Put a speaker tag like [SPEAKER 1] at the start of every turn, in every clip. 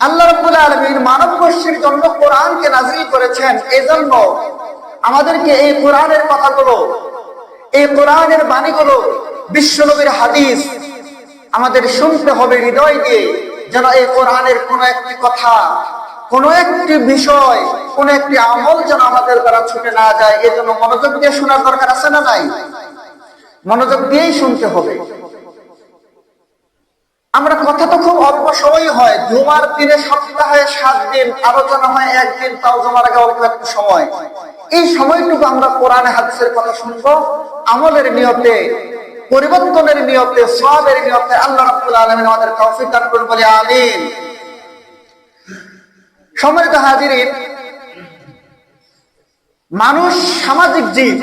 [SPEAKER 1] আল্লাহ রাব্বুল আলামিন মানব গোষ্ঠীর জন্য কোরআনকে নাযিল করেছেন। এজন্য আমাদেরকে এই কোরআনের কথাগুলো, এই কোরআনের বাণীগুলো, বিশ্বনবীর হাদিস আমাদের শুনতে হবে হৃদয় দিয়ে, যেন এই কোরআনের কোন একটি কথা, কোন একটি বিষয়, কোন একটি আমল যেন আমাদের দ্বারা ছুটে না যায়। এজন্য মনোযোগ দিয়ে শোনার দরকার আছে না নাই? মনোযোগ দিয়েই শুনতে হবে। আমরা কথা তো খুব অল্প সময় হয়, জুমার দিনে সপ্তাহে 7 দিন আলোচনা হয়, একদিন তাও জমার আগে অল্প একটু সময়। এই সময়টুকু আমরা কোরআন হাদিসের কথা শুনবো, আমলের নিয়তে, পরিবর্তনের নিয়তে, সওয়াবের নিয়তে। আল্লাহ রাব্বুল আলামিন আমাদের তৌফিক দান করুন, বলি আমিন। সম্মানিত হাজিরিন, মানুষ সামাজিক জীব।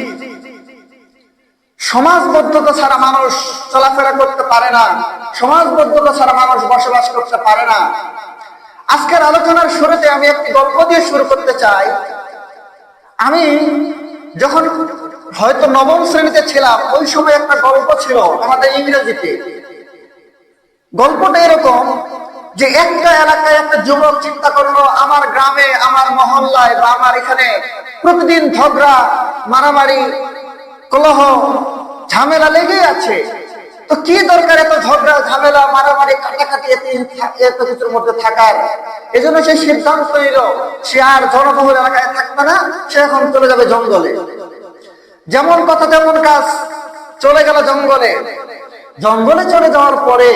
[SPEAKER 1] সমাজবদ্ধতা ছাড়া মানুষ চলাফেরা করতে পারে না, সমাজবদ্ধতা ছাড়া মানুষ বসবাস করতে পারে না। আজকের আলোচনার শুরুতে আমি একটি গল্প দিয়ে শুরু করতে চাই। আমি যখন হয়তো 9ম শ্রেণীতে ছিলাম, ওই সময় একটা গল্প ছিল আমাদের ইংরেজিতে। গল্পটা এরকম যে একটা এলাকায় একটা যুবক চিন্তা করলো, আমার গ্রামে, আমার মহল্লায় বা আমার এখানে প্রতিদিন ঝগড়া, মারামারি, কলহ, ঝামেলা লেগে আছে। তো কি দরকার এত ঝগড়া, ঝামেলা, মারামারি, কাটাকাটি এত কিছুর মধ্যে থাকার? এজন্য সে সিদ্ধান্ত নিল সে আর জনবহুল এলাকায় থাকবে না, সে এখন চলে যাবে জঙ্গলে। যেমন কথা তেমন কাজ, চলে গেল জঙ্গলে। জঙ্গলে চলে যাওয়ার পরে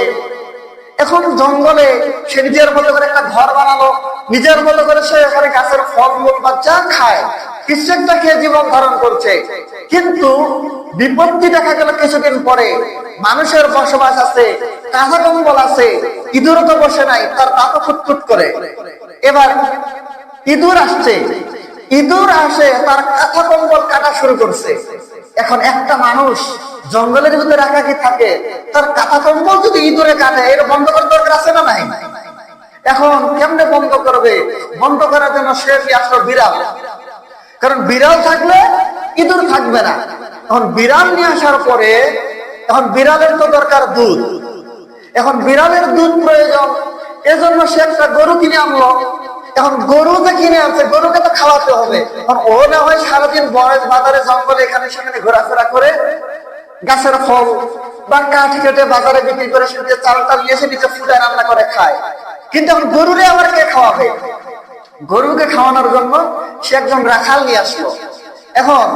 [SPEAKER 1] এখন জঙ্গলে সে নিজের মতো করে একটা ঘর বানালো, নিজের মতো করে সে এখানে গাছের ফলমূল বা যা খায় কিছু একটা খেয়ে জীবন ধারণ করছে। কিন্তু বিপত্তি দেখা গেল কিছুদিন পরে, মানুষের বসবাস আছে, কাঁথা কম্বল আছে, ইঁদুরও তো বসে নাই, তার দাঁতও ফুটফুট করে। এবার ইঁদুর আসছে, ইঁদুর আসে তার কাঁথা কম্বল কাটা শুরু করছে। এখন একটা মানুষ জঙ্গলের ভিতরে একাকী থাকে, তার কাঁথা কম্বল যদি ইঁদুরে কাটে, এর বন্ধ করার দরকার আছে না নাই? এখন কেমনে বন্ধ করবে? বন্ধ করার জন্য সে আসলো বিড়াল, কারণ বিড়াল থাকলে ইঁদুর থাকবে না। এখন বিড়াল নিয়ে আসার পরে এখন বিড়ালের তো দরকার দুধ, এখন বিড়ালের দুধ প্রয়োজন, এজন্য সে একটা গরু কিনে আনলো। এখন গরু যে কিনে আনছে, গরুকে তো খাওয়াতে হবে। এখন ও না হয় সারাদিন বাজারে জঙ্গলে এখানে সেখানে ঘোরাফেরা করে গাছের ফল বা কাঠ কেটে বাজারে বিক্রি করে সে চালটা নিয়ে এসে নিচে ফুটে রান্না করে খায়। কিন্তু এখন গরুরে আবার কে খাওয়াবে? গরুকে খাওয়ানোর জন্য সে একজন রাখাল নিয়ে আসলো। এখন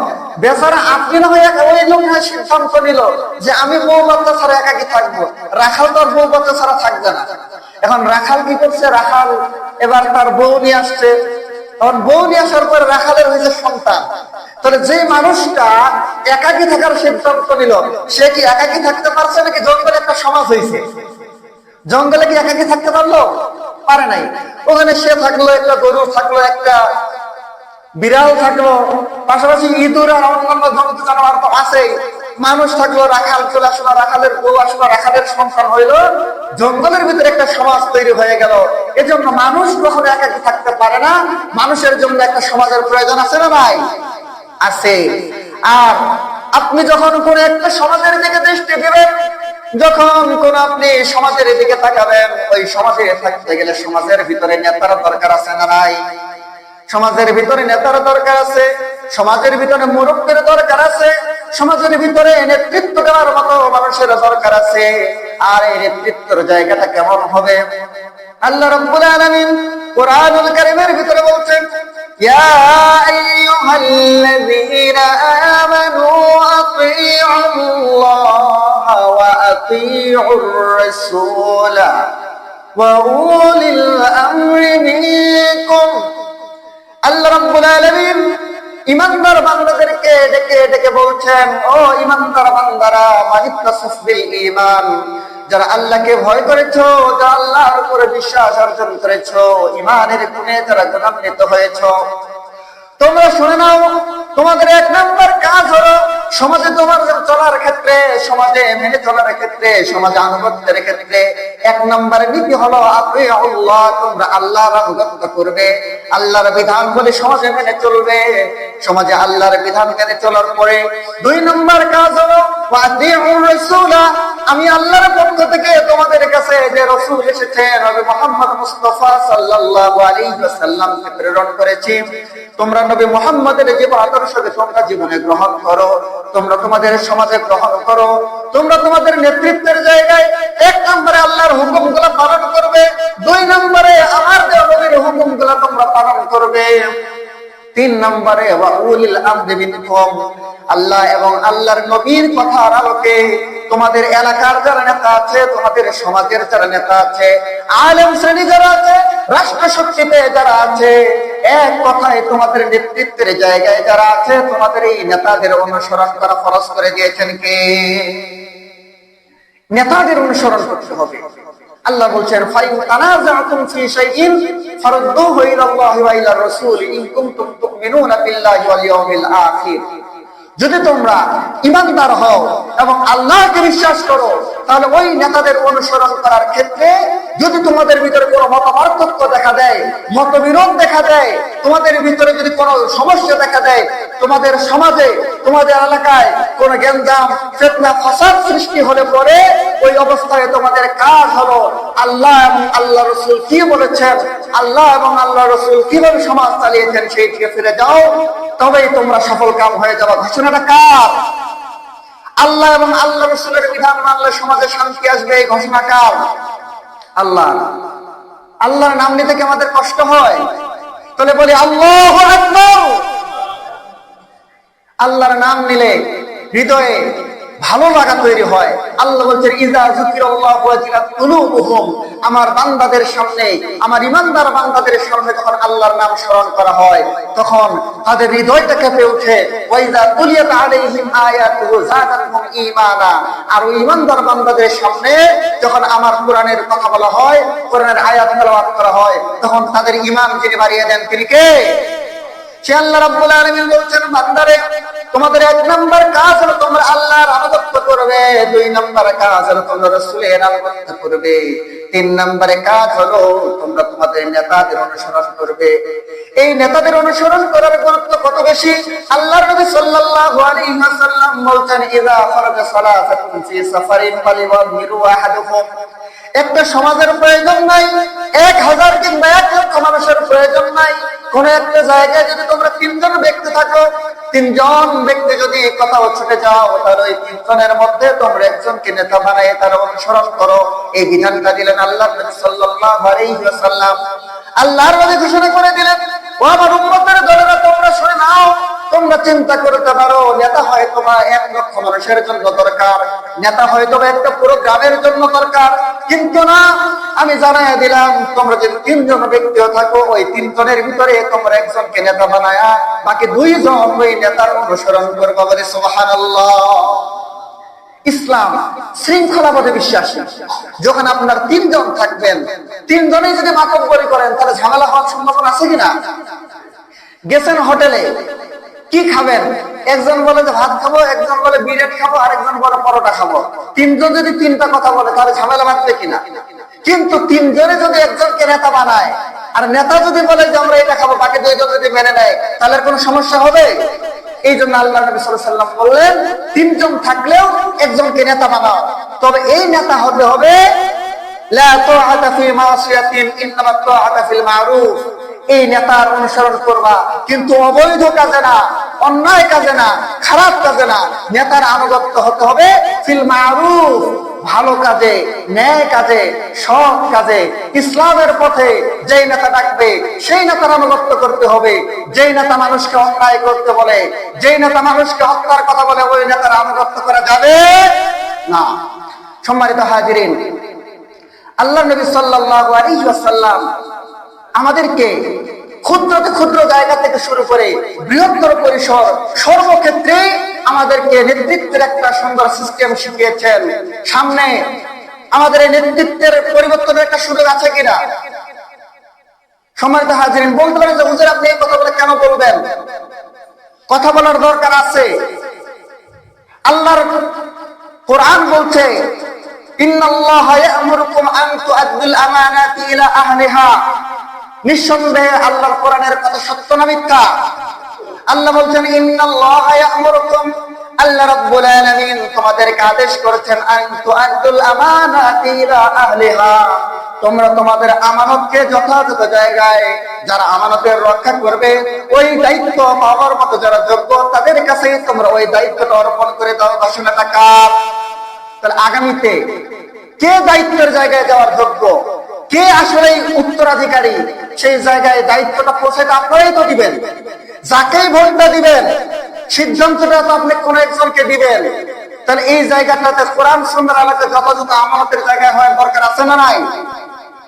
[SPEAKER 1] বেচারা আপনি না হয়ে ওই লোক সিদ্ধান্ত নিল যে আমি বউ বাচ্চা ছাড়া একাকি থাকবো, রাখাল তো আর বউ বাচ্চা ছাড়া থাকবে না। এখন রাখাল কি করছে? রাখাল এবার তার বউ নিয়ে আসছে। তখন বউ নিয়ে আসার পর রাখালের হয়েছে সন্তান। তাহলে যে মানুষটা একাকি থাকার সিদ্ধান্ত নিল, সে কি একাকি থাকতে পারছে নাকি জঙ্গলে একটা সমাজ হয়েছে? জঙ্গলে কি একাকি থাকতে পারলো? পারে নাই। ওখানে সে থাকলো, একটা গরু থাকলো, একটা বিড়াল থাকলো, পাশাপাশি ইঁদুর আর অন্যান্য জন্তু জানোয়ার তো আছেই, মানুষ থাকলো, রাখাল চলে আসলো, রাখালের বউ আসলো, রাখালের সন্তান হইলো, জঙ্গলের ভিতরে একটা সমাজ তৈরি হয়ে গেল। এজন্য মানুষ কখনো একাকি থাকতে পারে না, মানুষের জন্য একটা সমাজের প্রয়োজন আছে না ভাই? আছে। আর আপনি যখন কোন একটা সমাজের দিকে দৃষ্টি দিবেন, যখন কোন আপনি সমাজের দিকে তাকাবেন, ওই সমাজে থাকতে গেলে সমাজের ভিতরে নেতার দরকার আছে না নাই? সমাজের ভিতরে নেতার দরকার আছে, সমাজের ভিতরে মুরব্বীর দরকার আছে, সমাজের ভিতরে নেতৃত্ব দেওয়ার মতো মানুষের দরকার আছে। আর এই নেতৃত্বের জায়গাটা কেমন হবে? আল্লাহ রাব্বুল আলামিন কোরআনুল কারীমের ভিতরে বলছেন, ইয়া আইয়ুহাল্লাযীনা আমানু আতিউল্লাহ ওয়া আতিউর রাসূলা ওয়া উলিল আমরি মিনকুম। আল্লাহ রাব্বুল আলামিন ইমানদার বান্দাদেরকে ডেকে ডেকে বলছেন, ও ইমানদার বান্দারা, মানিত্তাসাস বিল ঈমান, যারা আল্লাহকে ভয় করেছো, যারা আল্লাহর উপরে বিশ্বাস অর্জন করেছো, ঈমানের গুণে যারা গুণান্বিত হয়েছো, তোমরা শুনে নাও, তোমাদের এক নাম্বার কাজ হলো সমাজে তোমার চলার ক্ষেত্রে, সমাজে মেনে চলার ক্ষেত্রে, সমাজে আনুগত্যের ক্ষেত্রে এক নাম্বার নীতি হলো আল্লাহ, তোমরা আল্লাহর আনুগত্য করবে, আল্লাহর বিধান বলে সমাজে মেনে চলবে। সমাজে আল্লাহর বিধান মেনে চলার পরে 2 নম্বর কাজ হলো আমি আল্লাহর পক্ষ থেকে তোমাদের কাছে যে রাসূল এসেছে, নবী মুহাম্মদ মুস্তাফা সাল্লাল্লাহু আলাইহি ওয়াসাল্লামকে প্রেরণ করেছি, তোমরা নবী মুহাম্মদের যে আদর্শকে তোমরা জীবনে গ্রহণ করো, তোমরা তোমাদের সমাজে গ্রহণ করো, তোমরা তোমাদের নেতৃত্বের জায়গায় 1 নম্বরে আল্লাহর হুকুমগুলো পালন করবে, 2 নম্বরে আমার দেওয়া নবীর হুকুমগুলো তোমরা পালন করবে, 3 নম্বরে ওয়া উলিল আমরি মিনকুম, আল্লাহ এবং আল্লাহর নবীর কথার আলোকে তোমাদের এলাকার যারা নেতা আছে, তোমাদের সমাজের যারা নেতা আছে, আলেম শ্রেণী যারা আছে, রাষ্ট্র শক্তিতে যারা আছে, এক কথায় তোমাদের নেতৃত্বের জায়গায় যারা আছে, তোমাদের এই নেতাদের অনুসরণ করা ফরজ করে দিয়েছেন কে? নেতাদের অনুসরণ করতে হবে। আল্লাহ বলছেন ফাইন তানাযাতুম ফি শাইইন ফারুদ্দুহু ইলাল্লাহি ওয়া ইলার রাসূল ইন কুনতুম তুমিনুনা বিল্লাহি ওয়াল ইয়াউমিল আখির। যদি তোমরা ঈমানদার হও এবং আল্লাহকে বিশ্বাস করো, তাহলে ওই নেতাদের অনুসরণ করার ক্ষেত্রে যদি তোমাদের ভিতরে কোনো মতপার্থক্য দেখা দেয়, মতবিরোধ দেখা দেয়, তোমাদের ভিতরে যদি কোনো সমস্যা দেখা দেয়, তোমাদের সমাজে, তোমাদের এলাকায় কোনো গ্যাঞ্জাম, ফিতনা, ফাসাদ সৃষ্টি হলে পরে ওই অবস্থায় তোমাদের কাজ হলো আল্লাহ এবং আল্লাহ রাসূল কি বলেছেন, আল্লাহ এবং আল্লাহ রাসূল কিভাবে সমাজ চালিয়েছেন সেই দিকে ফিরে যাও, তবেই তোমরা সফল কাম হয়ে যাবে। ঘোষণাটা কার? আল্লাহ এবং আল্লাহ রাসূলের বিধান মানলে সমাজে শান্তি আসবে, এই ঘোষণা কার? আল্লাহ। আল্লাহর নাম নিতে কি আমাদের কষ্ট হয়? তাহলে বলি আল্লাহু আকবার। আল্লাহর নাম নিলে হৃদয়ে ভালো লাগা তৈরি হয়। আল্লাহ বলছেন ইযা যুকিরাল্লাহু ওয়াজিলাত কুলুবুহুম, আমার বান্দাদের সামনে, আমার ঈমানদার বান্দাদের সামনে যখন আল্লাহর নাম স্মরণ করা হয়, তখন তাদের হৃদয়টা কেঁপে ওঠে। ওয়া ইযা তুলিয়াত আলাইহিম আয়াতুহু যাদাতহুম ঈমানা, আর ওই ঈমানদার বান্দাদের সামনে যখন আমার কোরআনের কথা বলা হয়, কোরআনের আয়াত তেলাওয়াত করা হয়, তখন তাদের ঈমান যিনি বাড়িয়ে দেন তিনি কে? সে আল্লাহ রাব্বুল আলামিন বলছেন বান্দারে তোমাদের 1 নম্বর কাজ হলো তোমরা আল্লাহর আনুগত্য করবে, 2 নম্বর কাজ হলো তোমরা রাসূলের আনুগত্য করবে, 3 নম্বরে কাজ হলো তোমরা তোমাদের নেতাদের অনুসরণ করবে। এই নেতাদের অনুসরণ করার গুরুত্ব কত বেশি! আল্লাহর নবী সাল্লাল্লাহু আলাইহি ওয়াসাল্লাম বলছেন ইযা ফারাজা সালাতাকুম ফি সাফারিন ফালিওয়ামিরু আহাদুকুম, একটা সমাজের প্রয়োজন নাই, 1000 কিংবা 1 লক্ষ মানুষের প্রয়োজন নাই, কোন একটা জায়গায় যদি তোমরা 3 জন ব্যক্তি থাকো, 3 জন ব্যক্তি যদি কোথাও ছুটে যাও, তাহলে ওই 3 জনের মধ্যে তোমরা একজনকে নেতা বানায় তার অনুসরণ করো। এই বিধানটা দিলেন আল্লাহর নবী সাল্লাল্লাহু আলাইহি ওয়াসাল্লাম। আল্লাহর নবী ঘোষণা করে দিলেন, ও আমার উম্মতের দলেরা তোমরা শুনে নাও, তোমরা চিন্তা করতে পারো নেতা হয়তো বা 1 লক্ষ মানুষের জন্য দরকার, নেতা হয়তো বা একটা পুরো গ্রামের জন্য দরকার, কিন্তু না, আমি জানাই দিলাম তোমরা যদি 3 জন ব্যক্তিও থাকো, ওই 3 জনের ভিতরে তোমরা একজনকে নেতা বানায়া বাকি 2 জন ওই নেতার অনুসরণ করবে। বলে সুবহানাল্লাহ। ইসলাম শৃঙ্খলাবদ্ধ বিশ্বাসী। যখন আপনার 3 জন থাকবেন, 3 জনেই যদি মাতব্বরি করেন, তাহলে ঝামেলা হওয়ার সম্ভাবনা আছে কিনা? গেছেন হোটেলে, কি খাবেন? একজন বলে যে ভাত খাবো, একজন বলে বিরিয়ানি খাবো, আর একজন বলে পরোটা খাবো। 3 জন যদি 3টা কথা বলে, তাহলে ঝামেলা বাঁধবে কিনা? কিন্তু 3 জনে যদি একজনকে নেতা বানায়, আর নেতা যদি বলে যে আমরা এটা খাবো, বাকি 2 জন যদি মেনে নেয়, তাহলে কোনো সমস্যা হবে? এই জন্য আল্লাহ নবী সাল্লাল্লাহু আলাইহি ওয়াসাল্লাম বললেন 3 জন থাকলেও একজনকে নেতা বানাও, তবে এই নেতা হবে লা তাআতা ফি মাসিয়াতিন ইন্নামা তাআতা ফিল মারুফ। এই নেতার অনুসরণ করবা, কিন্তু অবৈধ কাজে না, অন্যায় কাজে না, খারাপ কাজে না। নেতার আনুগত্য হতে হবে ফিল মারুফ, ভালো কাজে, ন্যায় কাজে, সৎ কাজে, ইসলামের পথে। যেই নেতা ডাকবে সেই নেতার আনুগত্য করতে হবে। যেই নেতা মানুষকে অন্যায় করতে বলে, যেই নেতা মানুষকে হত্যার কথা বলে, ওই নেতার আনুগত্য করা যাবে না। সম্মানিত হাজিরিন, আল্লাহ নবী সাল্লাল্লাহু আলাইহি ওয়াসাল্লাম আমাদেরকে ক্ষুদ্রতে ক্ষুদ্র জায়গা থেকে শুরু করে বৃহত্তর পরিসর সর্বক্ষেত্রে আমাদেরকে নেতৃত্বের একটা সুন্দর সিস্টেম শিখিয়েছেন। সামনে আমাদের এই নেতৃত্বের পরিবর্তনের একটা সুযোগ আছে কিনা? সম্মানিত হাজিরিন, বলতে পারেন যে হুজুর আপনি এই কথাগুলো কেন বলবেন? কথা বলার দরকার আছে। আল্লাহর কোরআন বলছে, ইন্নাল্লাহা ইয়া'মুরুকুম আন তু'আদ্দুল আমানাতি ইলা আহলিহা। নিঃসন্দেহে আল্লাহর কোরআনের কথা সত্য না মিথ্যা? আল্লাহ বলছেন, ইন্নাল্লাহা ইয়া'মুরুকুম, আল্লাহ রাব্বুল আলামিন তোমাদেরকে আদেশ করেছেন, আন তু'আদ্দুল আমানাতি ইলা আহলিহা, তোমরা তোমাদের আমানতকে যথাযথ জায়গায়, যারা আমানতের রক্ষা করবে ওই দায়িত্ব পাওয়ার মতো যারা যোগ্য তাদের কাছেই তোমরা ওই দায়িত্বটা অর্পণ করে দাও। ঘোষণাটা কার? তাহলে আগামীতে কে দায়িত্বের জায়গায় যাওয়ার যোগ্য, কে আসলে উত্তরাধিকারী, সেই জায়গায় দায়িত্বটা পৌঁছাতে আপনারাই তো দিবেন। যাকেই ভোটটা দিবেন সিদ্ধান্তটা তো আপনি কোন একজনকে দিবেন। তাহলে এই জায়গাটাতে কোরআন সুন্নাহর আলোকে যথাযথ আমানতের জায়গায় হওয়ার দরকার আছে না নাই?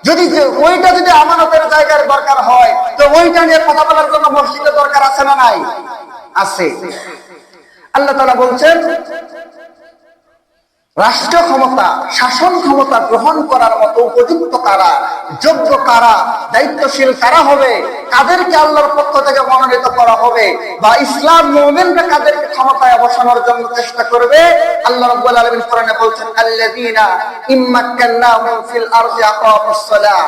[SPEAKER 1] যদি ওইটা যদি আমানতের জায়গার দরকার হয় তো ওইটা নিয়ে কথা বলার জন্য মসজিদের দরকার আছে না নাই? আছে। আল্লাহ তাআলা বলছেন, রাষ্ট্র ক্ষমতা, শাসন ক্ষমতা গ্রহণ করার মতো উপযুক্ত কারা, যোগ্য কারা, দায়িত্বশীল কারা হবে, কাদেরকে আল্লাহর পক্ষ থেকে মনোনীত করা হবে, বা ইসলাম মুমিনরা কাদেরকে ক্ষমতায় বসানোর জন্য চেষ্টা করবে। আল্লাহ রাব্বুল আলামিন কোরআনে বলছেন, আল্লাযীনা ইম্মাক্কান্নাহুম ফিল আরদি আকামুস সালাহ।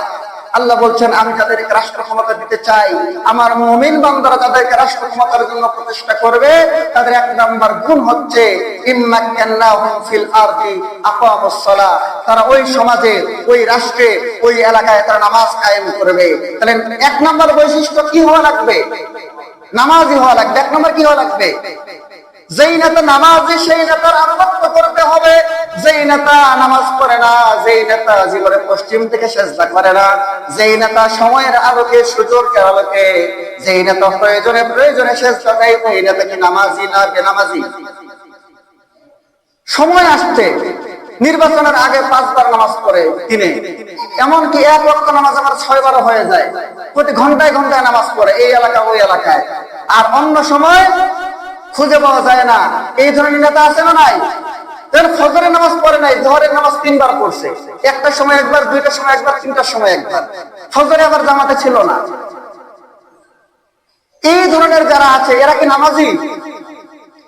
[SPEAKER 1] আল্লাহ বলছেন, আমি যাদেরকে রাষ্ট্র ক্ষমতা দিতে চাই, আমার মুমিন বান্দারা যাদেরকে রাষ্ট্র ক্ষমতার জন্য প্রচেষ্টা করবে, তাদের এক নাম্বার গুণ হচ্ছে ইম্মাক্কান্নাহুম ফিল আরদি আকামুস সালাহ। তারা ওই সমাজে, ওই রাষ্ট্রে, ওই এলাকায় তারা নামাজ কায়েম করবে। তাহলে এক নাম্বার বৈশিষ্ট্য কি হওয়া লাগবে? নামাজি হওয়া লাগবে। এক নাম্বার কি হওয়া লাগবে? যেই নেতা নামাজি সেই নেতার আনুগত্য করতে হবে। যেই নেতা নামাজ পড়ে না, যেই নেতা জীবনে পশ্চিম থেকে সেজদা করে না, যেই নেতা সময়ের আলোকে, সুযোগের আলোকে, যেই নেতা প্রয়োজনে প্রয়োজনে সেজদা দেয়, ওই নেতা কি নামাজি না বেনামাজি? সময় আসছে, নির্বাচনের আগে 5 বার নামাজ পড়ে দিনে, এমনকি এক ওয়াক্ত নামাজ আমার 6 বারও হয়ে যায়। প্রতি ঘন্টায় ঘন্টায় নামাজ পড়ে এই এলাকা ওই এলাকায়, আর অন্য সময় খুঁজে পাওয়া যায় না। এই ধরনের নেতা আছে না নাই? ফজরের নামাজ পড়ে নাই, জোহরের নামাজ 3 বার পড়ছে, একটার সময় একবার, দুইটার সময় একবার, তিনটার সময় একবার, ফজরে আবার জামাতে ছিল না। এই ধরনের যারা আছে এরা কি নামাজি?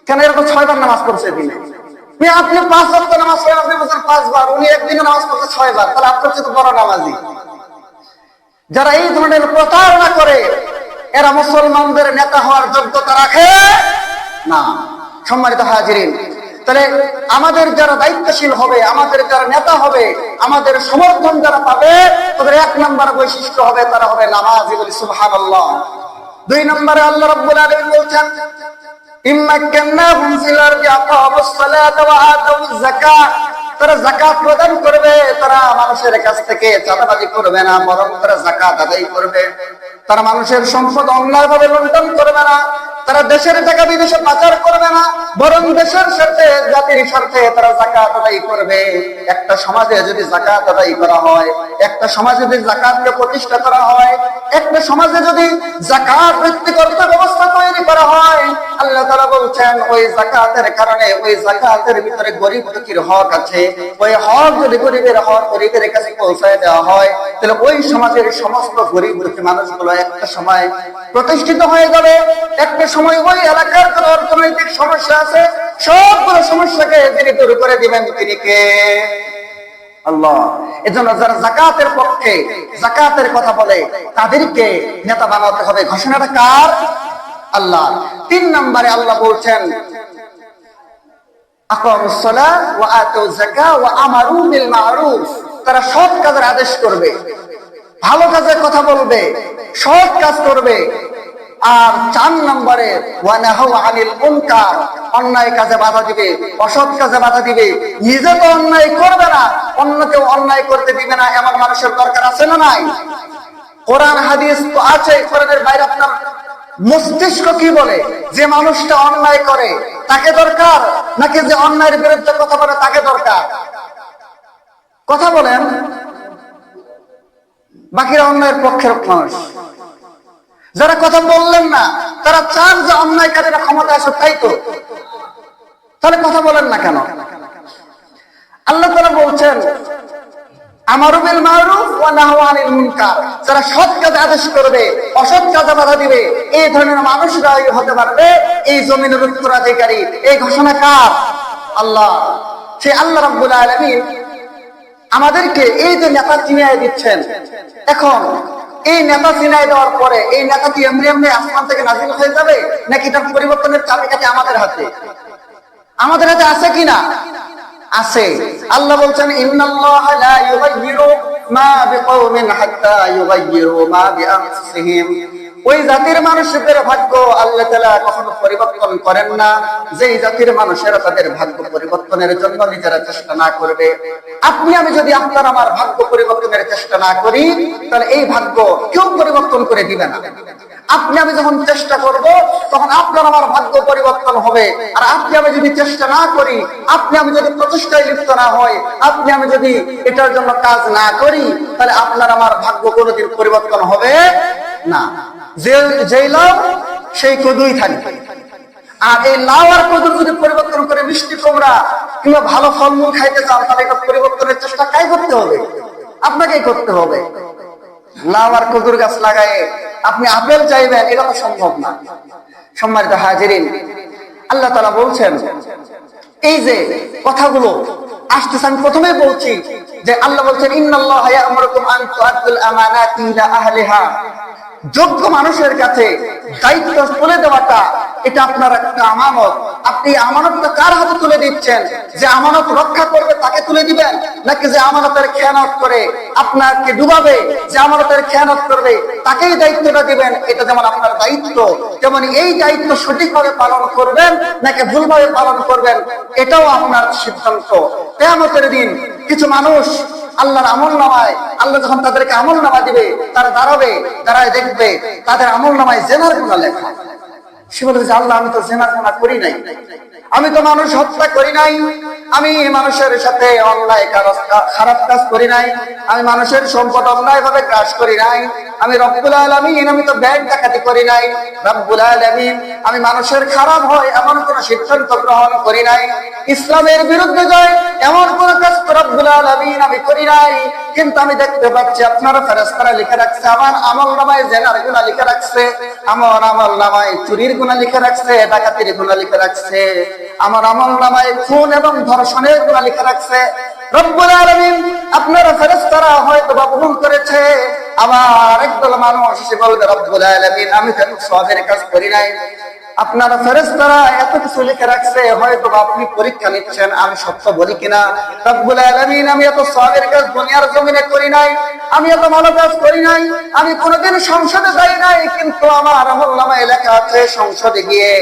[SPEAKER 1] কেন এরকম 6 বার নামাজ পড়ছে দিনে? আপনি 5 ওয়াক্ত নামাজ পড়েন, আপনি বলছেন 5 বার, উনি একদিনে নামাজ পড়ছে 6 বার, তাহলে আপনার চেয়ে বড় নামাজি। যারা এই ধরনের প্রতারণা করে এরা মুসলমানদের নেতা হওয়ার যোগ্যতা রাখে না। সম্মানিত হাজিরিন, তাহলে আমাদের যারা দায়িত্বশীল হবে, আমাদের যারা নেতা হবে, আমাদের সমর্থন যারা পাবে, তাদের এক নম্বর বৈশিষ্ট্য হবে তারা হবে নামাজি। বলি সুবহানাল্লাহ। 2 নম্বরে আল্লাহ রাব্বুল আলামিন বলছেন, ইম্মাক্কান্নাহুম ফিল আরদি আকামুস সালাতা ওয়া আতাউজ যাকাত। তারা যাকাত প্রদান করবে, তারা মানুষের কাছ থেকে চাঁদাবাজি করবে না, বরং তারা যাকাত আদায় করবে। তারা মানুষের সম্পদ অন্যায়ভাবে লুণ্ঠন করবে না, তারা দেশের টাকা বিদেশে পাচার করবে না, বরং দেশের স্বার্থে, জাতির স্বার্থে তারা যাকাত আদায় করবে। একটা সমাজে যদি যাকাত আদায় করা হয়, একটা সমাজে যদি যাকাতকে প্রতিষ্ঠা করা হয়, একটা সমাজে যদি যাকাত ভিত্তিক অর্থ ব্যবস্থা তৈরি করা হয়, আল্লাহ তাআলা বলছেন ওই যাকাতের কারণে, ওই যাকাতের ভিতরে গরিব দুঃখীর হক আছে, ওই হক যদি গরিবের হক গরিবের কাছে পৌঁছায় দেওয়া হয়, তাহলে ওই সমাজের সমস্ত গরিব দুঃখী মানুষগুলো একটা সময় প্রতিষ্ঠিত হয়ে যাবে। একটা সময় ওই এলাকার কোন অর্থনৈতিক সমস্যা আছে, সবগুলো সমস্যাকে যিনি দূর করে দিবেন তিনি কে? আল্লাহ। এজন্য যারা যাকাতের পক্ষে, যাকাতের কথা বলে, তাদেরকে নেতা বানাতে হবে। ঘোষণাটা কার? আল্লাহ। 3 নম্বরে আল্লাহ বলছেন, আকামুস সালাহ ওয়া আতাউজ যাকাত ওয়া আমারু বিল মা'রুফ। তারা সৎ কাজের আদেশ করবে, ভালো কাজের কথা বলবে, সৎ কাজ করবে। আর 4 নম্বরে ওয়া নাহাউ আনিল মুনকার, অন্যায় কাজে বাধা দিবে, অসৎ কাজে বাধা দিবে। নিজে তো অন্যায় করবে না, অন্যকেও অন্যায় করতে দিবে না, এমন মানুষের দরকার আছে না নাই? কোরআন হাদিস তো আছে, কোরআনের বাইরে আপনার মস্তিষ্ক কি বলে? যে মানুষটা অন্যায় করে তাকে দরকার, নাকি যে অন্যায়ের বিরুদ্ধে কথা বলে তাকে দরকার? কথা বলেন। বাকিরা অন্যায়ের পক্ষের মানুষ। যারা কথা বললেন না তারা চান যে অন্যায়কারীরা ক্ষমতা আসুক, তাই তো? তাহলে কথা বলেন না কেন? আল্লাহ তাআলা বলছেন, আমারু বিল মারুফ ওয়া নাহু আনিল মুনকার, যারা সৎ কাজে আদেশ করবে, অসৎ কাজে বাধা দিবে, এই ধরনের মানুষরাই হতে পারবে এই জমিনের উত্তরাধিকারী। এই ঘোষণা কার? আল্লাহ। সেই আল্লাহ রাব্বুল আলামিন আমাদেরকে এই যে নেতা চিনিয়ে দিচ্ছেন, এখন এই নেতা চিনিয়ে দেওয়ার পরে এই নেতা কি এমনি এমনি আসমান থেকে নাজিল হয়ে যাবে, নাকি তার পরিবর্তনের চাবিকাঠি আমাদের হাতে? আমাদের হাতে আছে কিনা? আছে। আল্লাহ বলছেন ইন্নাল্লাহা লা ইউগাইয়িরু মা বিকওমিন হাত্তা ইউগাইয়িরু মা বিআনফুসিহিম। ওই জাতির মানুষদের ভাগ্য আল্লাহ তাআলা কখনো পরিবর্তন করেন না যেই জাতির মানুষেরা তাদের ভাগ্য পরিবর্তনের জন্য নিজেরা চেষ্টা না করবে। আপনি আমি যদি আপনার আমার ভাগ্য পরিবর্তনের চেষ্টা না করি, তাহলে এই ভাগ্য কেউ পরিবর্তন করে দিবে না। আপনি আমি যখন চেষ্টা করব, তখন আপনার আমার ভাগ্য পরিবর্তন হবে। আর আপনি আমি যদি চেষ্টা না করি, আপনি আমি যদি প্রচেষ্টায় লিপ্ত না হই, আপনি আমি যদি এটার জন্য কাজ না করি, তাহলে আপনার আমার ভাগ্য কোনোদিন পরিবর্তন হবে না। যেই লাউ সেই কদুই থাকবে। আর এই লাউ আর কদুর যদি পরিবর্তন করে মিষ্টি কুমড়া কিংবা ভালো ফলমূল খাইতে চান, তাহলে এটা পরিবর্তনের চেষ্টা কাই করতে হবে? আপনাকেই করতে হবে। লাউ আর কদুর গাছ লাগায়ে আপনি আপেল চাইবেন, এটা তো সম্ভব না। সম্মানিত হাজিরিন, আল্লাহ তাআলা বলছেন, এই যে কথাগুলো আসতেছে, আমি প্রথমেই বলছি যে আল্লাহ বলছেন ইন্নাল্লাহা ইয়া'মুরুকুম আন তু'আদ্দুল আমানাতি ইলা আহলিহা। যোগ্য মানুষের কাছে দায়িত্ব তুলে দেওয়াটা এটা আপনার একটা আমানত। আপনি আমানতটা কার হাতে তুলে দিচ্ছেন? যে আমানত রক্ষা করবে তাকে তুলে দিবেন, নাকি যে আমানতের খেয়ানত করে আপনাকে ডুবাবে, যে আমানতের খেয়ানত করবে তাকেই দায়িত্বটা দিবেন? এটা যেমন আপনার দায়িত্ব, যেমন এই দায়িত্ব সঠিকভাবে পালন করবেন নাকি ভুলভাবে পালন করবেন, এটাও আপনার সিদ্ধান্ত। কিয়ামতের দিন কিছু মানুষ আল্লাহর আমল নামায়, আল্লাহ যখন তাদেরকে আমল নামা দিবে, তারা দাঁড়াবে, দাঁড়ায় দেখবে তাদের আমল নামায় জেনার গুনাহ লেখা। সে বলবে যে আল্লাহ, আমি তো জেনার গুনাহ করি নাই, আমি তো মানুষ হত্যা করি নাই, আমি মানুষের সাথে অন্যায় খারাপ কাজ করি নাই, আমি মানুষের সম্পদ অন্যায় ভাবে গ্রাস করি নাই, আমি রব্বুল আলামিন আমি তো ব্যাংক ডাকাতি করি নাই, রব্বুল আলামিন আমি মানুষের খারাপ হয় এমন কোন সিদ্ধান্ত গ্রহণ করি নাই, ইসলামের বিরুদ্ধে যায় এমন কোন কাজ রব্বুল আলামিন আমি করি নাই। কিন্তু আমি দেখতে পাচ্ছি আপনারা ফেরেশতারা লিখে রাখছে, আমার আমল নামায় জেনার গুনাহ লিখে রাখছে, আমার আমল নামায় চুরির গুনাহ লিখে রাখছে, ডাকাতির গুনাহ লিখে রাখছে, আমার আমল নামায় খুন এবং ধর্ষণের গুনাহ লিখে রাখছে। রব্বুল আলামিন আপনারা ফেরেশতারা হয়তো বা ভুল করেছে। আবার একদল মানুষ এসে বলবে রব্বুল আলামিন আমি তো সওয়াবের কাজ করি নাই, আপনারা ফেরেশতারা এত কিছু লিখে রাখছে, হয়তো আপনি পরীক্ষা নিচ্ছেন আমি সত্য বলি কিনা। রব্বুল আলামিন আমি এত সওয়াবের কাজ দুনিয়ার জমিনে করি নাই, আমি এত ভালো কাজ করি নাই, আমি কোনোদিন সংসদে যাই নাই, কিন্তু আমার আমলনামায় লেখা আছে সংসদে গিয়ে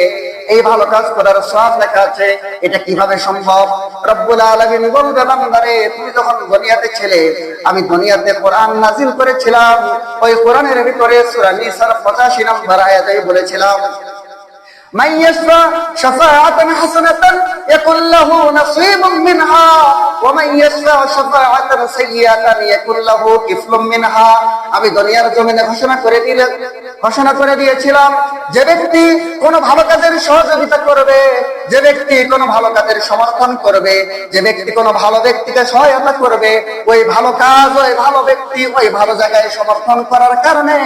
[SPEAKER 1] এই ভালো কাজ করার সওয়াব লেখা আছে। এটা কিভাবে সম্ভব? রব্বুল আলামিন বলবে বান্দারে, তুমি যখন দুনিয়াতে ছিলে, আমি দুনিয়াতে কোরআন নাযিল করেছিলাম, ওই কোরআনের ভিতরে সূরা নিসার 85 নম্বর আয়াতে বলেছিলাম من يشفع شفاعة حسنة يكن له نصيب منها ومن يشفع شفاعة سيئة يكن له كفل منها। আমি দুনিয়ার জমিনে ঘোষণা করে দিয়েছিলাম, যে ব্যক্তি কোন ভালো কাজের সহযোগিতা করবে, যে ব্যক্তি কোন ভালো কাজের সমর্থন করবে, যে ব্যক্তি কোন ভালো ব্যক্তিকে সহায়তা করবে, ওই ভালো কাজ ওই ভালো ব্যক্তি ওই ভালো জায়গায় সমর্থন করার কারণে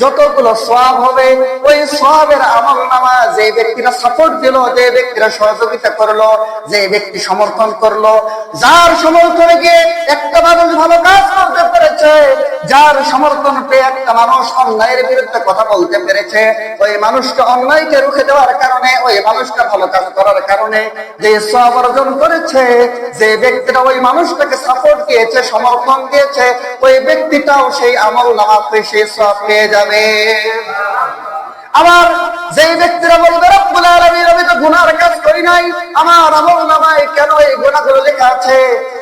[SPEAKER 1] যতগুলো সওয়াব হবে, ওই সওয়াবের আমলনামা যে ব্যক্তিরা সাপোর্ট দিল, যে ব্যক্তিরা সহযোগিতা করলো, যে ব্যক্তি সমর্থন করলো, যার সমর্থনে গিয়ে একটা মানুষ ভালো কাজ করতে পেরেছে, যার সমর্থন পেয়ে একটা মানুষ অন্যায়ের বিরুদ্ধে কথা বলতে পেরেছে, ওই মানুষটা অন্যায়কে রুখে দেওয়ার কারণে, ওই মানুষটা ভালো কাজ করার কারণে যে সওয়াব অর্জন করেছে, যে ব্যক্তিরা ওই মানুষটাকে সাপোর্ট দিয়েছে, সমর্থন দিয়েছে, ওই ব্যক্তিটাও সেই আমলনামাতে সেই সওয়াব পেয়ে যাবে। আবার যে ব্যক্তিরা বলবে রব্বুল আলামিন আমি তো গুনার কাজ করি নাই, আমার আমলনামায় কেন এই গুনাহগুলো লেখা আছে,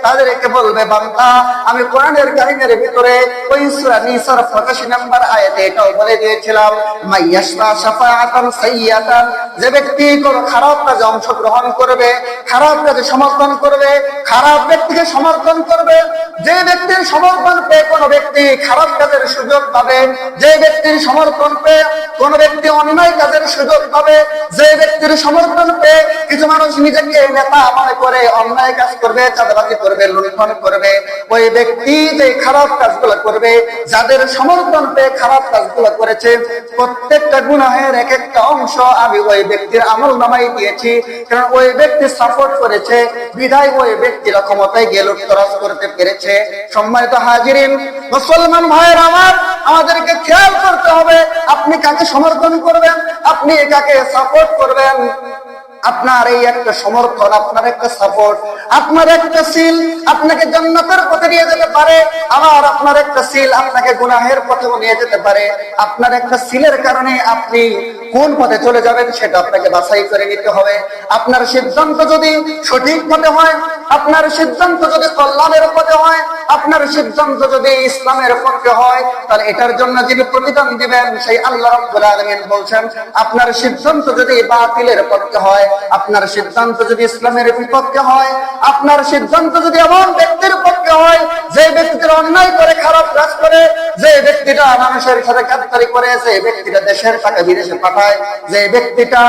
[SPEAKER 1] তাদেরকে বলবে বান্দা আমি কোরআনের কারিমের ভিতরে ওই সূরা নিসার 85 নম্বর আয়াতে এটাও বলে দিয়েছিলাম, মাইয়াশফা শাফাআতান সাইয়্যাতান, যে ব্যক্তি কোন খারাপ কাজে অংশগ্রহণ করবে, খারাপ কাজে সমর্থন করবে, খারাপ ব্যক্তিকে সমর্থন করবে, যে ব্যক্তির সমর্থন পেয়ে কোন ব্যক্তি খারাপ কাজের সুযোগ পাবে, যে ব্যক্তির সমর্থন পেয়ে কোন ব্যক্তি অন্যায় কাজে কাজের সুযোগ পাবে, যে ব্যক্তির সমর্থন পেয়ে কিছু মানুষ নিজেকে নেতা মনে করে অন্যায় কাজ করবে, চাঁদাবাজি করবে, লুণ্ঠন করবে, ওই ব্যক্তি যে খারাপ কাজগুলো করবে, যাদের সমর্থন পেয়ে খারাপ কাজগুলো করেছে, প্রত্যেকটা গুনাহের এক একটা অংশ আমি ওই ব্যক্তির আমলনামায় দিয়েছি। কারণ ওই ব্যক্তি সাপোর্ট করেছে বিধায় ওই ব্যক্তিরা ক্ষমতায় গিয়ে লুটতরাজ করতে পেরেছে। সম্মানিত হাজিরিন, মুসলমান ভাইয়ের আমার, আমাদেরকে খেয়াল করতে হবে আপনি কাকে সমর্থন করবেন, আপনি কাকে সাপোর্ট করবেন। আপনার এই একটা সমর্থন, আপনার একটা সাপোর্ট, আপনার একটা সিল আপনাকে জান্নাতের পথে নিয়ে যেতে পারে, আবার আপনার একটা সিল আপনাকে গুনাহের পথেও নিয়ে যেতে পারে। আপনার একটা সিলের কারণে আপনি কোন পথে চলে যাবেন সেটা আপনাকে বাছাই করে নিতে হবে। আপনার সিদ্ধান্ত যদি সঠিক পথে হয়, আপনার সিদ্ধান্ত যদি কল্যাণের পথে হয়, আপনার সিদ্ধান্ত যদি ইসলামের পক্ষে হয়, তাহলে এটার জন্য যিনি প্রতিদান দিবেন সেই আল্লাহ রাব্বুল আলামিন বলছেন, আপনার সিদ্ধান্ত যদি বাতিলের পক্ষে হয়, আপনার সিদ্ধান্ত যদি ইসলামের বিপক্ষে হয়, আপনার সিদ্ধান্ত যদি এমন ব্যক্তির পক্ষে হয় যে ব্যক্তিটা অন্যায় করে, খারাপ কাজ করে, যে ব্যক্তিটা মানুষের সাথে গাদ্দারি করে, যে ব্যক্তিটা দেশের টাকা বিদেশে পাঠায়, যে ব্যক্তিটা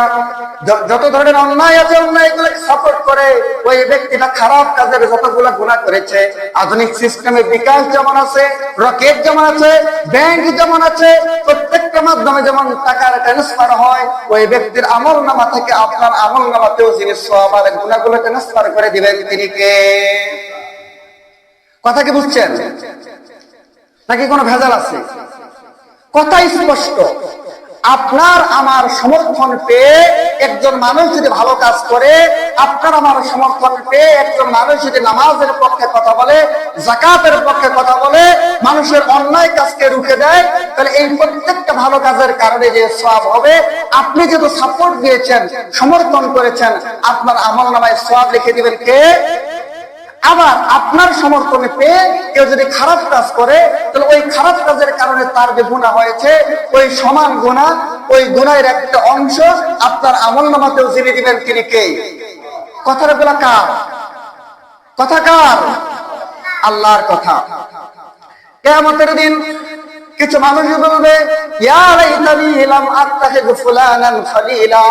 [SPEAKER 1] যত ধরনের অন্যায় আছে অন্যায়গুলোকে সাপোর্ট করে, ওই ব্যক্তিটা খারাপ কাজের যতগুলো গুনাহ করেছে, আধুনিক সিস্টেমের বিকাশ যেমন আছে, রকেট যেমন আছে, ব্যাংক যেমন আছে, প্রত্যেকটা মাধ্যমে যেমন টাকার ট্রান্সফার হয়, ওই ব্যক্তির আমলনামা থেকে আপনার আমলনামাতেও যিনি সওয়াব আর গুনাহগুলো ট্রান্সফার করে দিবেন তিনি কে? কথা কি বুঝছেন নাকি কোনো ভেজাল আছে? কথা স্পষ্ট। আপনার আমার সমর্থন পেয়ে একজন মানুষ যদি ভালো কাজ করে, আপনার আমার সমর্থন পেয়ে একজন মানুষ যদি নামাজের পক্ষে কথা বলে, যাকাতের পক্ষে কথা বলে, মানুষের অন্যায় কাজকে রুখে দেয়, তাহলে এই প্রত্যেকটা ভালো কাজের কারণে যে সওয়াব হবে, আপনি যেহেতু সাপোর্ট দিয়েছেন, সমর্থন করেছেন, আপনার আমলনামায় সওয়াব লিখে দিবেন কে? আবার আপনার সমর্থনে পেয়ে কেউ যদি খারাপ কাজ করে, তাহলে ওই খারাপ কাজের কারণে তার যে গুনাহ হয়েছে, ওই সমান গুনাহ, ওই গুনাহের একটা অংশ আপনার আমলনামাতেও জিনে দিবেন তিনি কে? কথাটা বলা কার কথা? কার? আল্লাহর কথা। কিয়ামতের দিন কিছু মানুষ বলবে, ইয়া লাইতানি লাম আত্তাখিয ফুলানান খলিলা।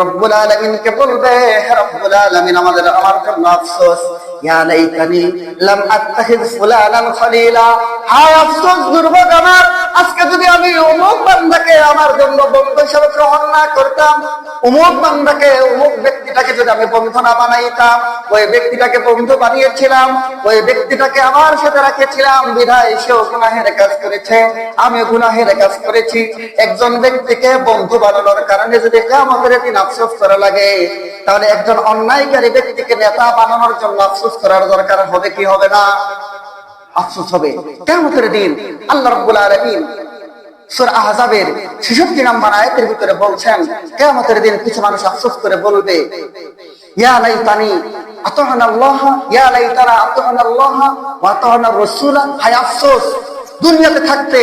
[SPEAKER 1] রব্বুল আলামিনকে বলবে, হে রব্বুল আলামিন, আমার জন্য আফসোস, ইয়া লাইতানি লাম আত্তাখিয ফুলানান খলিলা। হায় আফসোস, দুর্ভোগ আমার, আজকে যদি আমি অমুক বান্দাকে আমার জন্য বন্ধু হিসেবে গ্রহণ না করতাম, অমুক বান্দাকে, অমুক ব্যক্তিটাকে যদি আমি বন্ধু না বানাইতাম, ওই ব্যক্তিটাকে বন্ধু বানিয়েছিলাম, ওই ব্যক্তিটাকে আমার সাথে রাখেছিলাম, বিধায় সেও গুনাহের কাজ করেছে, আমি গুনাহের কাজ করেছি। একজন ব্যক্তিকে বন্ধু বানানোর কারণে যদি কিয়ামতের দিন আফসোস করা লাগে, তাহলে একজন অন্যায়কারী ব্যক্তিকে নেতা বানানোর জন্য আফসোস করার দরকার হবে কি হবে না? আফসোস হবে। কিয়ামতের দিন আল্লাহ রাব্বুল আলামিন সূরা আহজাবের 66 নম্বর আয়াতের ভিতরে বলছেন, কিয়ামতের দিন কিছু মানুষ আফসোস করে বলবে, ইয়া লাইতানি আতা'না আল্লাহ, ইয়া লাইতানা আতা'না আল্লাহ ওয়া আতা'না রাসূলা। হায় আফসোস, দুনিয়াতে থাকতে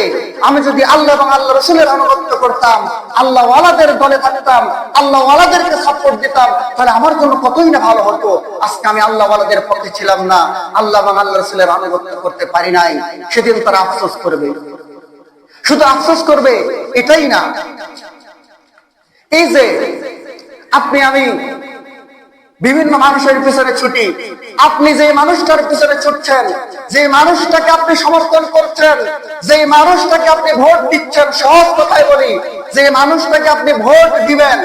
[SPEAKER 1] আমি যদি আল্লাহ এবং আল্লাহ রাসূলের আনুগত্য করতাম, আল্লাহ ওয়ালাদের দলে থাকতাম, আল্লাহ ওয়ালাদেরকে সাপোর্ট দিতাম, তাহলে আমার জন্য কতই না ভালো হতো। আজকে আমি আল্লাহ ওয়ালাদের পক্ষে ছিলাম না, আল্লাহ এবং আল্লাহ রাসূলের আনুগত্য করতে পারি নাই। সেদিন তারা আফসোস করবে। শুধু আফসোস করবে এটাই না, এই যে আপনি আমি বিভিন্ন মানুষের পিছনে ছুটি, আপনি যে মানুষটার পিছনে ছুটছেন, যে মানুষটাকে আপনি সমর্থন করছেন, যে মানুষটাকে আপনি ভোট দিচ্ছেন, সহজ কথায় বলি, যে মানুষটাকে আপনি ভোট দিবেন,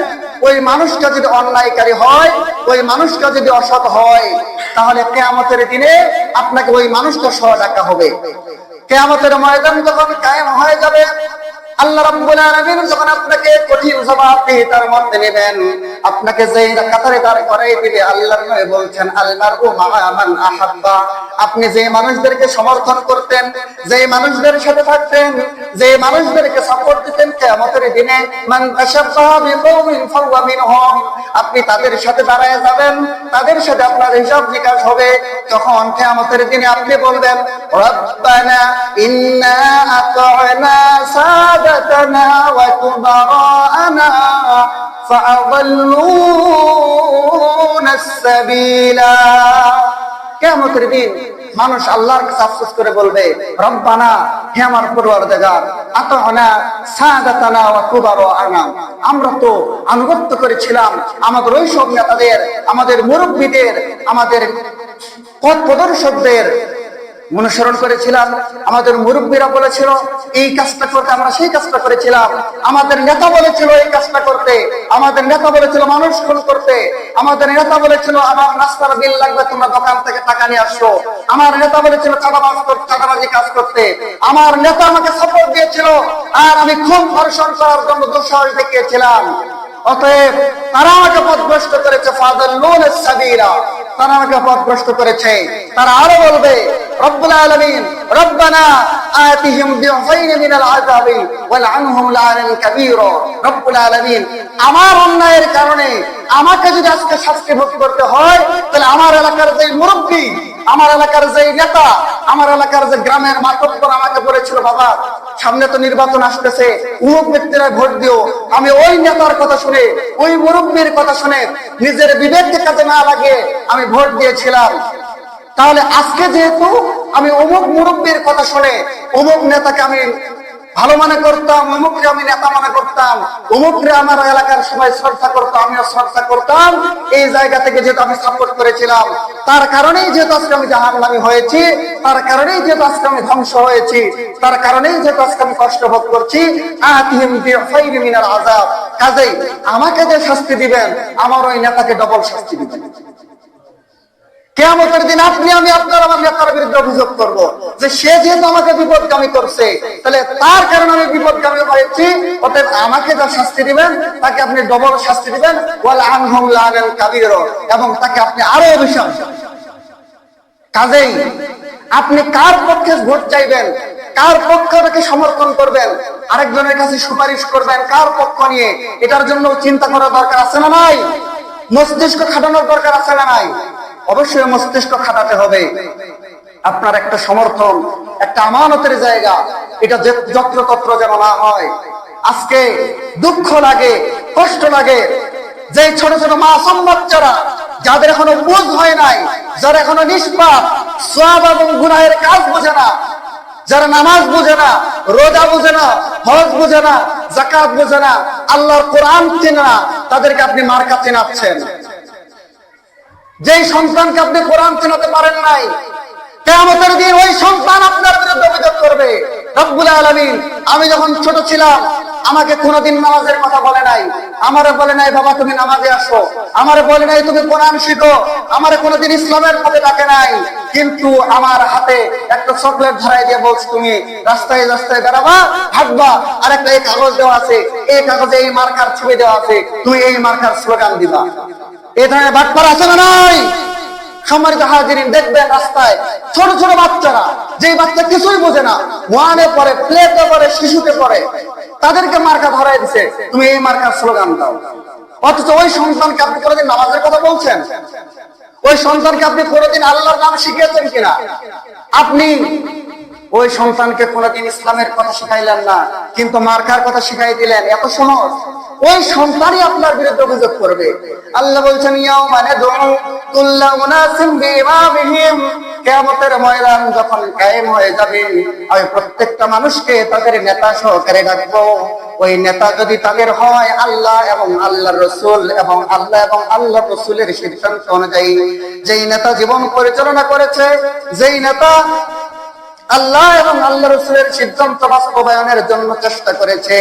[SPEAKER 1] ওই মানুষটা যদি অন্যায়কারী হয়, ওই মানুষটা যদি অসৎ হয়, তাহলে কিয়ামতের দিনে আপনাকে ওই মানুষটা সহ ডাকা হবে। কিয়ামতের ময়দান যখন কায়েম হয়ে যাবে, আল্লাহ রাব্বুল আলামিন যখন আপনাকে কঠিন জবাবদিহিতার মধ্যে নেবেন, আপনাকে যেই কাতারে দাঁড় করাই দিবে, আল্লাহর নবী বলছেন, আল মারউ মা'a মান আহাব্বা। আপনি যে মানুষদেরকে সমর্থন করতেন, যে মানুষদের সাথে থাকতেন, যে মানুষদেরকে সাপোর্ট দিতেন, কিয়ামতের দিনে মান তাশাব্বাহা বিকওমিন ফাহুয়া মিনহুম, আপনি তাদের সাথে দাঁড়ায় যাবেন, তাদের সাথে আপনার হিসাব নিকাশ হবে। তখন কিয়ামতের দিনে আপনি বলবেন, রব্বানা ইন্না আতা'না সাদাতানা ওয়া কুবারানা ফাআযাল্লুনা আস-সাবিলা। কিয়ামতের দিন মানুষ আল্লাহর কাছে আফসোস করে বলবে, রব্বানা, হে আমার পরওয়ারদিগার, আতানা সাদাতানা ওয়া কুবারানা, আমরা তো আনুগত্য করেছিলাম আমাদের ওই সব নেতাদের, আমাদের মুরব্বীদের, আমাদের পথ প্রদর্শকদের অনুসরণ করেছিলাম। আমাদের মুরব্বীরা বলেছিল এই কাজটা করতে, আমরা সেই কাজটা করেছিলাম। আমাদের নেতা বলেছিল এই কাজটা করতে, আমাদের নেতা বলেছিল মানুষ খুন করতে, আমাদের নেতা বলেছিল আমার নাস্তার বিল লাগবে তোমরা দোকান থেকে টাকা নিয়ে আসো, আমার নেতা বলেছিল চাঁদাবাজি কাজ করতে, আমার নেতা আমাকে সাপোর্ট দিয়েছিল আর আমি খুন ধর্ষণ করার জন্য দুঃসাহস দেখিয়েছিলাম। অতএব তারা আমাকে পথভ্রষ্ট করেছে, ফাদাল্লুন সাবিলা, তারা আমাকে পথভ্রষ্ট করেছে। তারা আরো বলবে রব্বুল আলামিন রব্বানা আতিহিম বিআযাইন মিনাল আযাবি ওয়ালআনহুম লা'নান কাবীরা। রব্বুল আলামিন আমার অন্যায়ের কারণে আমাকে যদি আজকে শাস্তি ভোগ করতে হয়, তাহলে আমার এলাকার যে মুরব্বী, আমার এলাকার যে নেতা, আমার এলাকার যে গ্রামের মাতব্বর আমাকে বলেছিল বাবা সামনে তো নির্বাচন আসতেছে, অমুক ব্যক্তিরা ভোট দিও, আমি ওই নেতার কথা শুনে, ওই মুরব্বীর কথা শুনে নিজের বিবেককে কাজে না লাগিয়ে আমি ভোট দিয়েছিলাম। তাহলে আজকে যেহেতু আমি অমুক মুরব্বীর কথা শুনে অমুক নেতাকে আমি ভালো মনে করতাম, অমুকরে আমি নেতা মনে করতাম, অমুকরে আমার এলাকার সবাই শ্রদ্ধা করতো, আমিও শ্রদ্ধা করতাম, এই জায়গা থেকে যেহেতু আমি সাপোর্ট করেছিলাম, তার কারণেই যেহেতু আজকে আমি জাহান্নামী হয়েছি, তার কারণেই যেহেতু আজকে আমি ধ্বংস হয়েছি, তার কারণেই যেহেতু আজকে আমি কষ্ট ভোগ করছি, আতিহিম বিআযাইন মিনাল আযাব, কাজেই আমাকে যে শাস্তি দিবেন আমার ওই নেতাকে ডবল শাস্তি দিবেন। কিয়ামতের দিন আপনি আমি আপনার আমার নেতার বিরুদ্ধে অভিযোগ করব যে সে যেহেতু আমাকে বিপদগামী করছে, তাহলে তার কারণে আমি বিপদগামী হয়েছি, অতএব আমাকে যা শাস্তি দিবেন তাকে আপনি ডবল শাস্তি দিবেন, ওয়ালআনহুম লা'নান কাবীরা, এবং তাকে আপনি আরো অভিশাপ। কাজেই আপনি কার পক্ষে ভোট চাইবেন, কার পক্ষকে সমর্থন করবেন, আরেকজনের কাছে সুপারিশ করবেন কার পক্ষ নিয়ে, এটার জন্য চিন্তা করার দরকার আছে না নাই? মস্তিষ্ক খাটানোর দরকার আছে না নাই? অবশ্যই মস্তিষ্ক খাটাতে হবে। আপনার একটা সমর্থন, একটা আমানতের জায়গা, এটা যত্রতত্র যেন না হয়। আজকে দুঃখ লাগে, কষ্ট লাগে যে ছোট ছোট মাসুম বাচ্চারা, যাদের এখনো বুঝ হয় নাই, যারা এখনো নিষ্পাপ, সওয়াব এবং গুনাহের কাজ বোঝে না, যারা নামাজ বোঝে না, রোজা বোঝে না, হজ বোঝে না, যাকাত বোঝে না, আল্লাহর কোরআন চেনে না, তাদেরকে আপনি মার্কা চেনাচ্ছেন। যেই সন্তানকে আপনি কোরআন চেনাতে পারেন নাই, কিয়ামতের দিন ওই সন্তান আপনার বিরুদ্ধে অভিযোগ করবে। রব্বুল আলামিন আমি যখন ছোট ছিলাম আমাকে কোনোদিন নামাজের কথা বলে নাই, আমারে বলে নাই বাবা তুমি নামাজে আসো, আমারে বলে নাই তুমি কোরআন শিখো, আমারে কোনোদিন ইসলামের পথে ডাকে নাই, কিন্তু আমার হাতে একটা চকলেট ধরাই দিয়ে বলছে তুমি রাস্তায় রাস্তায় বেড়াবা, হাঁটবা, আর একটা এই কাগজ দেওয়া আছে, এই কাগজে এই মার্কার ছবি দেওয়া আছে, তুমি এই মার্কার স্লোগান দিবা। এই ধরনের বাটপার আছে না নাই? সম্মানিত হাজিরিন, দেখবেন রাস্তায় ছোট ছোট বাচ্চারা, যে বাচ্চা কিছুই বোঝে না, ওয়ানে পড়ে, প্লেতে পড়ে, শিশুতে পড়ে, তাদেরকে মার্কা ধরাই দিছে তুমি এই মার্কার স্লোগান দাও। অথচ ওই সন্তানকে আপনি কোনোদিন নামাজের কথা বলছেন? ওই সন্তানকে আপনি কোনোদিন আল্লাহর নাম শিখিয়েছেন কিনা? আপনি ওই সন্তানকে কোনোদিন ইসলামের কথা শিখাইলেন না, কিন্তু মার্কার কথা শিখাই দিলেন। এত সহজ, ওই সন্তানই আপনার বিরুদ্ধে অভিযোগ করবে। আল্লাহ বলছেন ইয়াউমা নাদউ কুল্লা উনাসিম বিইমামিহিম, কিয়ামতের ময়দান যখন কায়েম হয়ে যাবে, আমি প্রত্যেকটা মানুষকে তাদের নেতা সহকারে ডাকবো। ওই নেতা যদি তাদের হয় আল্লাহ এবং আল্লাহর রাসূল এবং আল্লাহ রাসূলের সিদ্ধান্ত অনুযায়ী, যেই নেতা জীবন পরিচালনা করেছে, যেই নেতা আল্লাহ এবং আল্লাহ রাসূলের সিদ্ধান্ত বাস্তবায়নের জন্য চেষ্টা করেছে,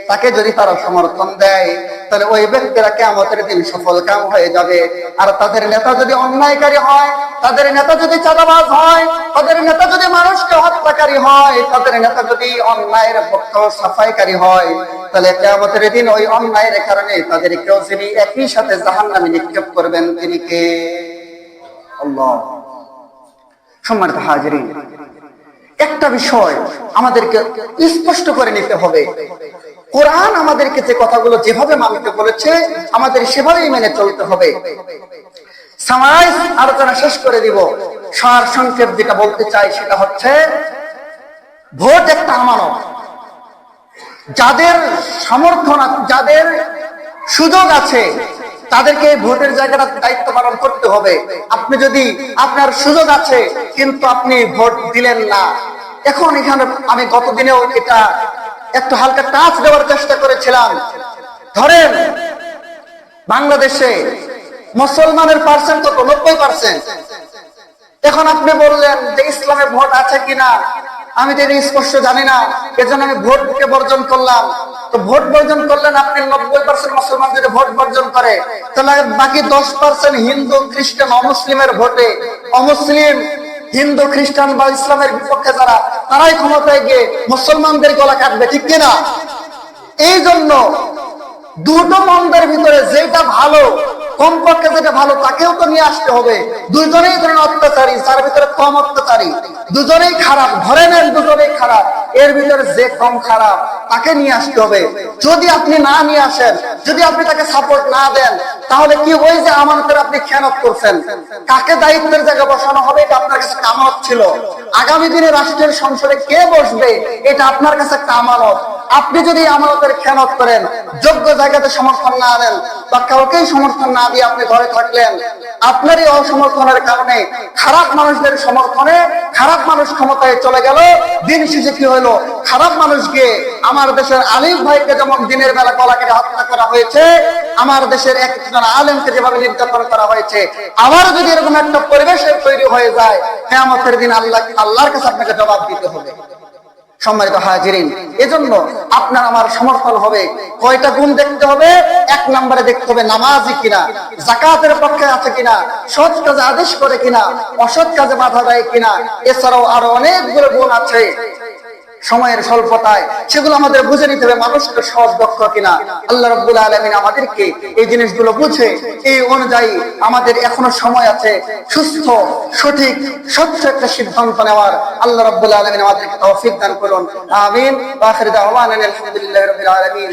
[SPEAKER 1] তাকে যদি তারা সমর্থন দেয়, তাহলে ওই ব্যক্তিরা কিয়ামতের দিন সফল কাম হয়ে যাবে। আর তাদের নেতা যদি অন্যায়কারী হয়, তাদের নেতা যদি চাঁদাবাজ হয়, তাদের নেতা যদি মানুষকে হত্যাকারী হয়, তাদের নেতা যদি অন্যায়ের পক্ষ সাফাইকারী হয়, তাহলে কিয়ামতের দিন ওই অন্যায়ের কারণে তাদেরকেও যিনি একই সাথে জাহান্নামে নিক্ষেপ করবেন তিনি কে? আল্লাহ। সম্মানিত হাজিরিন, একটা বিষয় আমাদেরকে স্পষ্ট করে নিতে হবে, কোরআন আমাদেরকে যে কথাগুলো যেভাবে মানতে বলেছে আমাদের সেভাবেই মেনে চলতে হবে। সামারাইজ আলোচনা শেষ করে দিব। সার সংক্ষেপ যেটা বলতে চাই সেটা হচ্ছে, ভোট একটা আমানত। যাদের সমর্থন, যাদের সুযোগ আছে, তাদেরকে ভোটের জায়গাটা দায়িত্ব পালন করতে হবে। আপনি যদি আপনার সুযোগ আছে কিন্তু আপনি ভোট দিলেন না, এখন এখানে আমি গতদিনেও এটা একটু হালকা টাচ দেওয়ার চেষ্টা করেছিলাম। ধরেন বাংলাদেশে মুসলমানের পার্সেন্ট কত? 90%। এখন আপনি বললেন যে ইসলামে ভোট আছে কিনা আমি তো এটা স্পষ্ট জানি না, এজন্য আমি ভোটকে বর্জন করলাম। তো ভোট বর্জন করলেন আপনি, 90% মুসলমান যদি ভোট বর্জন করে, তাহলে বাকি 10% হিন্দু খ্রিস্টান অমুসলিমের ভোটে, অমুসলিম হিন্দু খ্রিস্টান বা ইসলামের বিপক্ষে যারা, তারাই ক্ষমতায় গিয়ে মুসলমানদের গলা কাটবে, ঠিক কিনা? এই জন্য দুটো মন্দের ভিতরে যেটা ভালো, কমপক্ষে যেটা ভালো তাকেও তো নিয়ে আসতে হবে। দুজনেই ধরেন অত্যাচারী, তার ভিতরে কম অত্যাচারী, দুজনেই খারাপ, ধরে নেন দুজনেই খারাপ, এর ভিতরে যে কম খারাপ তাকে নিয়ে আসতে হবে। যদি আপনি না নিয়ে আসেন, যদি আপনি তাকে সাপোর্ট না দেন, তাহলে কি ওই যে আমানতের আপনি খেয়ানত করছেন, কাকে দায়িত্বের জায়গায় বসানো হবে এটা আপনার কাছে আমানত ছিল। আগামী দিনে রাষ্ট্রের সংসদে কে বসবে এটা আপনার কাছে একটা আমানত। আপনি যদি আমানতের খেয়ানত করেন, যোগ্য জায়গাতে সমর্থন না দেন বা কাউকেই সমর্থন না দিয়ে আপনি ঘরে থাকলেন, আপনারই অসমর্থনের কারণে খারাপ মানুষদের সমর্থনে খারাপ মানুষ ক্ষমতায় চলে গেল। দিন শেষে কি হলো? খারাপ মানুষকে, আমার দেশের আলিফ ভাইকে যেমন দিনের বেলা গলা কেটে হত্যা করা হয়েছে, আমার দেশের একজন আলেমকে যেভাবে নির্যাতন করা হয়েছে, আবার যদি এরকম একটা পরিবেশের তৈরি হয়ে যায়, কিয়ামতের দিন আল্লাহর কাছে আপনাকে জবাব দিতে হবে। সম্মানিত হাজিরিন, এজন্য আপনার আমার সমর্থন হবে কয়টা গুণ দেখতে হবে। 1 নম্বরে দেখতে হবে নামাজি কিনা, যাকাতের পক্ষে আছে কিনা, সৎ কাজে আদেশ করে কিনা, অসৎ কাজে বাধা দেয় কিনা। এছাড়াও আরো অনেকগুলো গুণ আছে, সময়ের স্বল্পতায় সেগুলো আমাদের বুঝে নিতে হবে মানুষকে সহজ দক্ষ কিনা। আল্লাহ রাব্বুল আলামিন আমাদেরকে এই জিনিসগুলো বুঝে এই অনুযায়ী আমাদের এখনো সময় আছে সুস্থ সঠিক স্বচ্ছ একটা সিদ্ধান্ত নেওয়ার। আল্লাহ রাব্বুল আলামিন আমাদেরকে তৌফিক দান করুন, আমিন। ওয়া আখিরু দাওয়ানা আলহামদুলিল্লাহি রাব্বিল আলামিন।